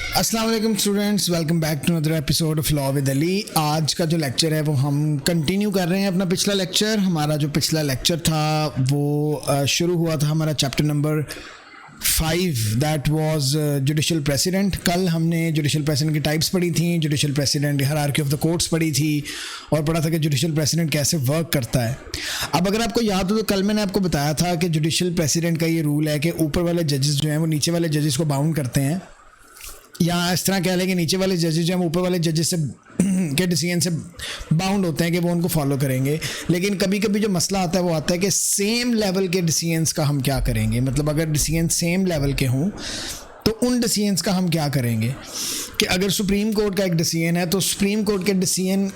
अस्सलाम वालेकुम students, welcome back to another episode of law with Ali. आज का जो लेक्चर है वो हम कंटिन्यू कर रहे हैं अपना पिछला लेक्चर। हमारा जो पिछला लेक्चर था वो शुरू हुआ था हमारा chapter number 5, that was judicial president. कल हमने जुडिशल प्रेसिडेंट की टाइप्स पढ़ी थी, judicial president hierarchy of the courts पढ़ी थी और पढ़ा था कि जुडिशल प्रेसिडेंट कैसे वर्क करता है। अब अगर आपको याद हो तो कल मैंने आपको बताया था कि जुडिशल प्रेसिडेंट का ये रूल है कि ऊपर वाले जजेस जो हैं वो नीचे वाले जजेस को बाउंड करते हैं, या इस तरह कह लें कि नीचे वाले जजेस जो हैं ऊपर वाले जजेस से के डिसीजन से बाउंड होते हैं कि वो उनको फॉलो करेंगे। लेकिन कभी कभी जो मसला आता है वो आता है कि सेम लेवल के डिसीजंस का हम क्या करेंगे। मतलब अगर डिसीजन सेम लेवल के हों तो उन डिसीजंस का हम क्या करेंगे कि अगर सुप्रीम कोर्ट का एक डिसीजन है तो सुप्रीम कोर्ट के डिसीजन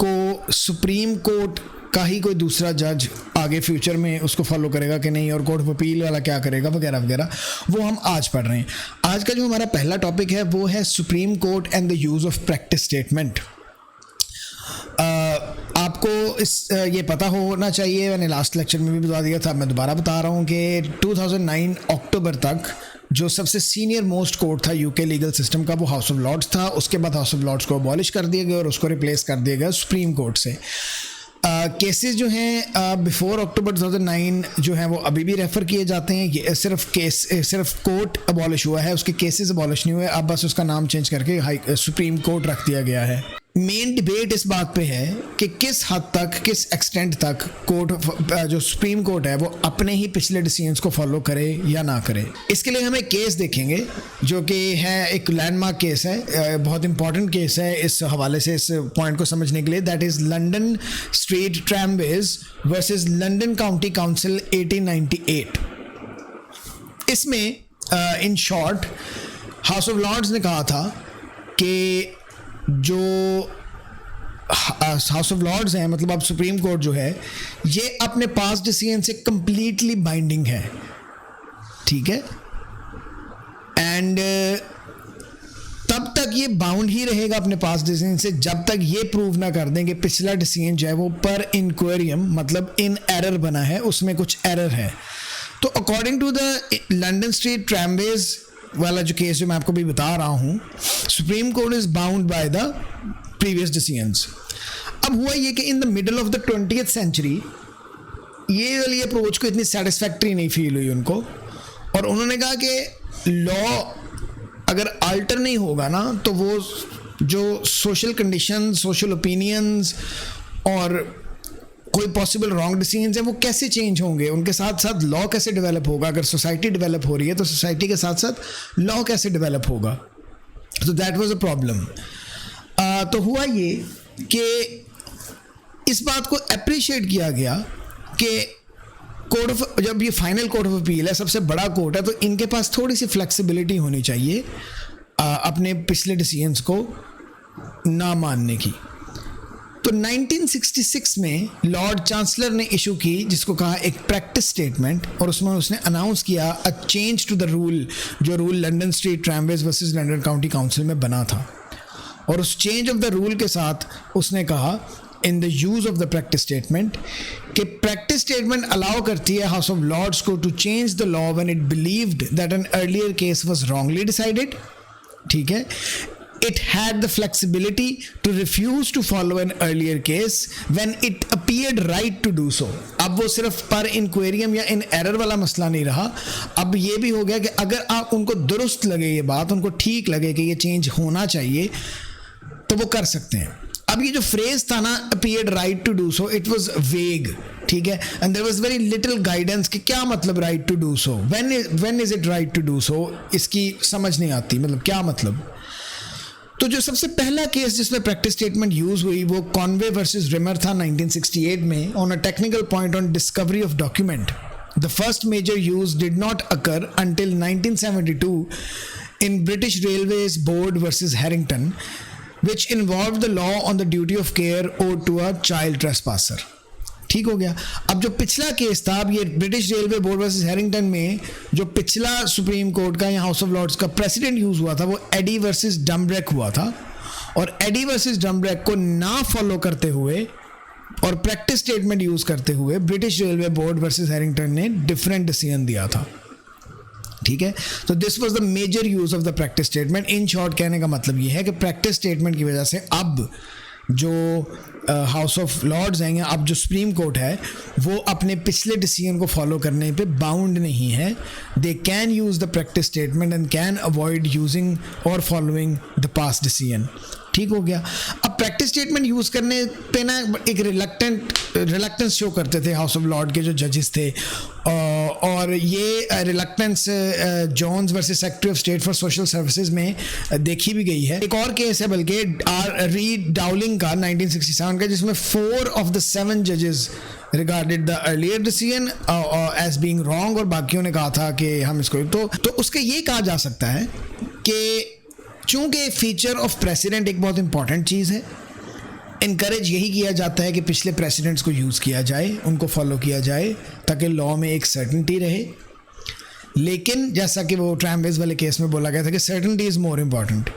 को सुप्रीम कोर्ट का ही कोई दूसरा जज आगे फ्यूचर में उसको फॉलो करेगा कि नहीं, और कोर्ट ऑफ अपील वाला क्या करेगा वगैरह वगैरह, वो हम आज पढ़ रहे हैं। आज का जो हमारा पहला टॉपिक है वो है supreme court and the use of practice statement. आपको ये पता होना चाहिए, मैंने लास्ट लेक्चर में भी बता दिया था, मैं दोबारा बता रहा हूँ कि 2009 अक्टूबर तक जो सबसे सीनियर मोस्ट कोर्ट था यूके लीगल सिस्टम का वो हाउस ऑफ लॉर्ड्स था। उसके बाद हाउस ऑफ लॉर्ड्स को अबॉलिश कर दिया गया और उसको रिप्लेस कर दिया गया सुप्रीम कोर्ट से। केसेस जो हैं बिफोर अक्टूबर 2009 जो हैं वो अभी भी रेफ़र किए जाते हैं। ये सिर्फ कोर्ट अबॉलिश हुआ है, उसके केसेस अबॉलिश नहीं हुए, अब बस उसका नाम चेंज करके सुप्रीम कोर्ट रख दिया गया है। मेन डिबेट इस बात पे है कि किस हद तक, किस एक्सटेंट तक कोर्ट जो सुप्रीम कोर्ट है वो अपने ही पिछले डिसीजंस को फॉलो करे या ना करे। इसके लिए हम एक केस देखेंगे जो कि है एक लैंडमार्क केस है, बहुत इंपॉर्टेंट केस है इस हवाले से, इस पॉइंट को समझने के लिए। That is London Street Tramways versus London County Council 1898। इसमें in short House of Lords ने कहा था कि जो हाउस ऑफ लॉर्ड्स हैं, मतलब अब सुप्रीम कोर्ट जो है ये अपने पास डिसीजन से कंप्लीटली बाइंडिंग है, ठीक है, एंड तब तक ये बाउंड ही रहेगा अपने पास डिसीजन से जब तक ये प्रूव ना कर दें कि पिछला डिसीजन जो है वो पर इंक्वायरियम मतलब इन एरर बना है, उसमें कुछ एरर है। तो according to the London Street Tramways वाला जो केस जो मैं आपको भी बता रहा हूँ, supreme court is bound by the previous decisions. अब हुआ ये कि in the middle of the 20th century ये वाली अप्रोच को इतनी सेटिस्फैक्ट्री नहीं फील हुई उनको, और उन्होंने कहा कि लॉ अगर अल्टर नहीं होगा ना तो वो जो सोशल कंडीशन, सोशल ओपिनियंस और कोई पॉसिबल रॉन्ग डिसीजंस है वो कैसे चेंज होंगे, उनके साथ साथ लॉ कैसे डेवलप होगा। अगर सोसाइटी डेवलप हो रही है तो सोसाइटी के साथ साथ लॉ कैसे डेवलप होगा। तो दैट वाज अ प्रॉब्लम। तो हुआ ये कि इस बात को अप्रिशिएट किया गया कि कोर्ट ऑफ, जब ये फाइनल कोर्ट ऑफ अपील है, सबसे बड़ा कोर्ट है, तो इनके पास थोड़ी सी फ्लेक्सिबिलिटी होनी चाहिए अपने पिछले डिसीजंस को ना मानने की। तो 1966 में लॉर्ड चांसलर ने इशू की जिसको कहा एक प्रैक्टिस स्टेटमेंट, और उसमें उसने अनाउंस किया a change to the rule, जो rule London Street Tramways versus London County Council में बना था। और उस चेंज ऑफ द रूल के साथ उसने कहा in the use of the practice statement कि प्रैक्टिस स्टेटमेंट अलाउ करती है हाउस ऑफ लॉर्ड्स को to change the law when it believed that an earlier case was wrongly decided, ठीक है। It had the flexibility to refuse to follow an earlier case when it appeared right to do so. अब वो सिर्फ पर इंक्वायरियम या इन error वाला मसला नहीं रहा, अब ये भी हो गया कि अगर आप उनको दुरुस्त लगे, ये बात उनको ठीक लगे कि ये चेंज होना चाहिए तो वो कर सकते हैं। अब ये जो फ्रेज था ना appeared right to do so, it was vague, ठीक है, and there was very little guidance कि क्या मतलब right to do so, when is it right to do so, इसकी समझ नहीं आती, मतलब क्या मतलब। तो जो सबसे पहला केस जिसमें प्रैक्टिस स्टेटमेंट यूज हुई वो कॉनवे वर्सेस रिमर था 1968 में on a technical point on discovery of document. The first major use did not occur until 1972 in British Railways Board versus Herrington which involve the law on the duty of care owed to a child trespasser. ठीक हो गया। अब जो पिछला case था, अब ये British Railway Board versus Harrington में जो पिछला सुप्रीम कोर्ट का या हाउस ऑफ लॉर्ड्स का प्रेसिडेंट यूज हुआ था वो एडी वर्सेस डम्ब्रेक हुआ था, और एडी वर्सेस डम्ब्रेक को ना फॉलो करते हुए और प्रैक्टिस स्टेटमेंट यूज करते हुए British Railway Board versus Harrington ने डिफरेंट डिसीजन दिया था। ठीक है। तो this was the major use of the practice statement. In short कहने का मतलब ये है कि प्रैक्टिस स्टेटमेंट की वजह से अब जो हाउस ऑफ लॉर्ड्स हैं या अब जो सुप्रीम कोर्ट है वो अपने पिछले डिसीजन को फॉलो करने पे बाउंड नहीं है। They can use the practice statement and can avoid using और फॉलोइंग द पास्ट डिसीजन। ठीक हो गया। अब प्रैक्टिस स्टेटमेंट यूज़ करने पे ना एक रिलक्टेंस शो करते थे हाउस ऑफ लॉर्ड के जो जजेस थे, और ये reluctance Jones versus secretary of state for social services में देखी भी गई है। एक और केस है बल्कि रीड डाउलिंग का 1967 का, जिसमें 4 of the 7 जजेस regarded the earlier decision as being wrong, और बाकियों ने कहा था कि हम इसको तो उसके ये कहा जा सकता है कि चूँकि फीचर ऑफ प्रेसिडेंट एक बहुत इंपॉर्टेंट चीज़ है, इनकरेज यही किया जाता है कि पिछले प्रेसिडेंट्स को यूज़ किया जाए, उनको फॉलो किया जाए ताकि लॉ में एक सर्टेनिटी रहे। लेकिन जैसा कि वो ट्रैम्वेज वाले केस में बोला गया था कि सर्टेनिटी इज़ मोर इम्पॉर्टेंट,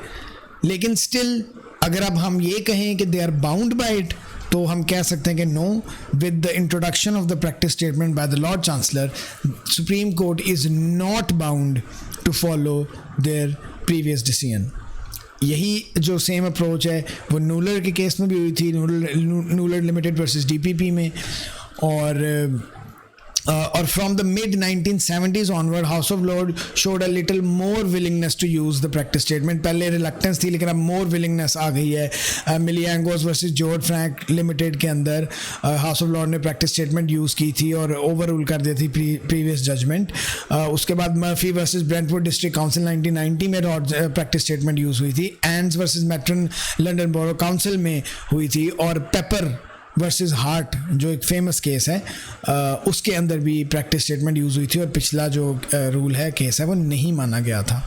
लेकिन स्टिल अगर अब हम ये कहें कि they are bound by it, तो हम कह सकते हैं कि no, with the introduction of the practice statement by the lord chancellor, supreme court is not bound to follow their previous decision. यही जो सेम अप्रोच है वो नूलर के केस में भी हुई थी, नूलर लिमिटेड वर्सेस डीपीपी में, और from the mid 1970s onward House of Lord showed a little more willingness to use the practice statement. पहले रिलक्टेंस थी, लेकिन अब मोर विलिंगनेस आ गई है। Miliangos versus George Frank Limited के अंदर हाउस ऑफ लॉर्ड ने प्रैक्टिस स्टेटमेंट यूज़ की थी और ओवर रूल कर दी थी प्रीवियस जजमेंट। उसके बाद Murphy versus Brentford District Council 1990 में प्रैक्टिस स्टेटमेंट यूज़ हुई थी। Anns versus Merton London Borough Council में हुई थी, और पेपर वर्सेस हार्ट जो एक फेमस केस है उसके अंदर भी प्रैक्टिस स्टेटमेंट यूज़ हुई थी, और पिछला जो रूल है केस है वो नहीं माना गया था।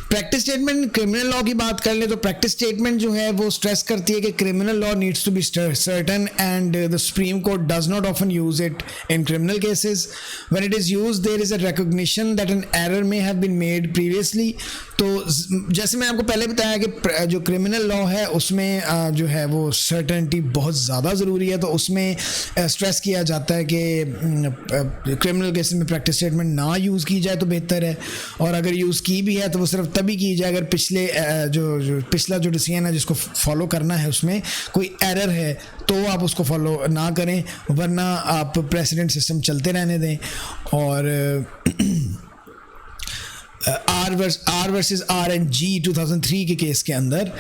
प्रैक्टिस स्टेटमेंट क्रिमिनल लॉ की बात कर ले तो प्रैक्टिस स्टेटमेंट जो है वो स्ट्रेस करती है कि criminal law needs to be certain and the supreme court does not often use it in criminal cases. When it is used there is a recognition that an error may have been made previously. तो जैसे मैं आपको पहले बताया कि जो criminal law है उसमें जो है वो सर्टेनिटी बहुत ज़्यादा ज़रूरी है, तो उसमें स्ट्रेस किया जाता है कि क्रिमिनल केसेस में प्रैक्टिस स्टेटमेंट ना यूज़ की जाए तो बेहतर है, और अगर यूज़ की भी है तो वो सिर्फ तभी की जाए अगर पिछला जो डिसीजन है जिसको फॉलो करना है उसमें कोई एरर है, तो आप उसको फॉलो ना करें, वरना आप प्रेसिडेंट सिस्टम चलते रहने दें। और आर वर्सेस RNG 2003 के केस के अंदर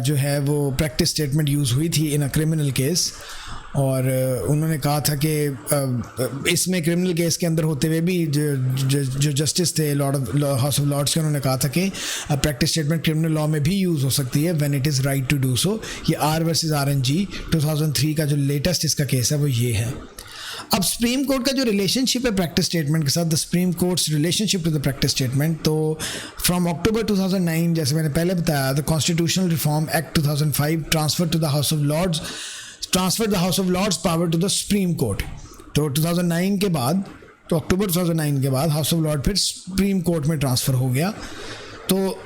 जो है वो प्रैक्टिस स्टेटमेंट यूज़ हुई थी इन अ क्रिमिनल केस, और उन्होंने कहा था कि इसमें क्रिमिनल केस के अंदर होते हुए भी जो जस्टिस थे हाउस ऑफ लॉर्ड्स के, उन्होंने कहा था कि प्रैक्टिस स्टेटमेंट क्रिमिनल लॉ में भी यूज़ हो सकती है when it is right to do so. ये आर वर्सेस RNG 2003 का जो लेटेस्ट इसका केस है वो ये है। अब सुप्रीम कोर्ट का जो रिलेशनशिप है प्रैक्टिस स्टेटमेंट के साथ, the supreme court's relationship to the practice statement, तो फ्रॉम अक्टूबर 2009 जैसे मैंने पहले बताया, the constitutional reform act 2005 transferred the House of Lords power to the supreme court. तो 2009 के बाद, तो अक्टूबर 2009 के बाद हाउस ऑफ लॉर्ड फिर सुप्रीम कोर्ट में ट्रांसफ़र हो गया। तो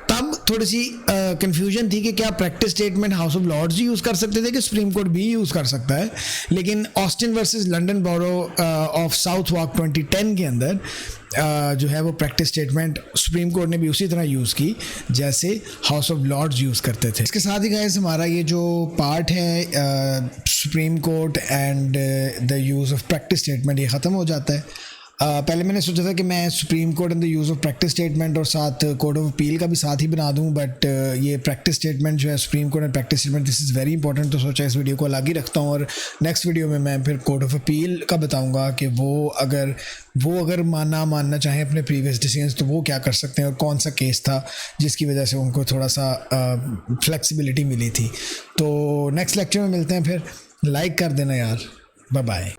तब थोड़ी सी कन्फ्यूजन थी कि क्या practice statement House of Lords ही यूज़ कर सकते थे कि सुप्रीम कोर्ट भी यूज़ कर सकता है, लेकिन Austin versus London Borough of Southwark 2010 के अंदर जो है वो प्रैक्टिस स्टेटमेंट सुप्रीम कोर्ट ने भी उसी तरह यूज़ की जैसे हाउस ऑफ लॉर्ड्स यूज़ करते थे। इसके साथ ही गाइस हमारा ये जो पार्ट है supreme court and the use of practice statement ये ख़त्म हो जाता है। पहले मैंने सोचा था कि मैं supreme court and the use of practice statement और साथ कोर्ट ऑफ अपील का भी साथ ही बना दूं, बट ये प्रैक्टिस स्टेटमेंट जो है supreme court and practice statement this is very important, तो सोचा इस वीडियो को अलग ही रखता हूं, और नेक्स्ट वीडियो में मैं फिर कोर्ट ऑफ अपील का बताऊंगा कि वो अगर मानना चाहें अपने प्रीवियस डिसीजंस तो वो क्या कर सकते हैं, और कौन सा केस था जिसकी वजह से उनको थोड़ा सा फ्लेक्सिबिलिटी मिली थी। तो नेक्स्ट लेक्चर में मिलते हैं, फिर लाइक कर देना यार, बाय बाय।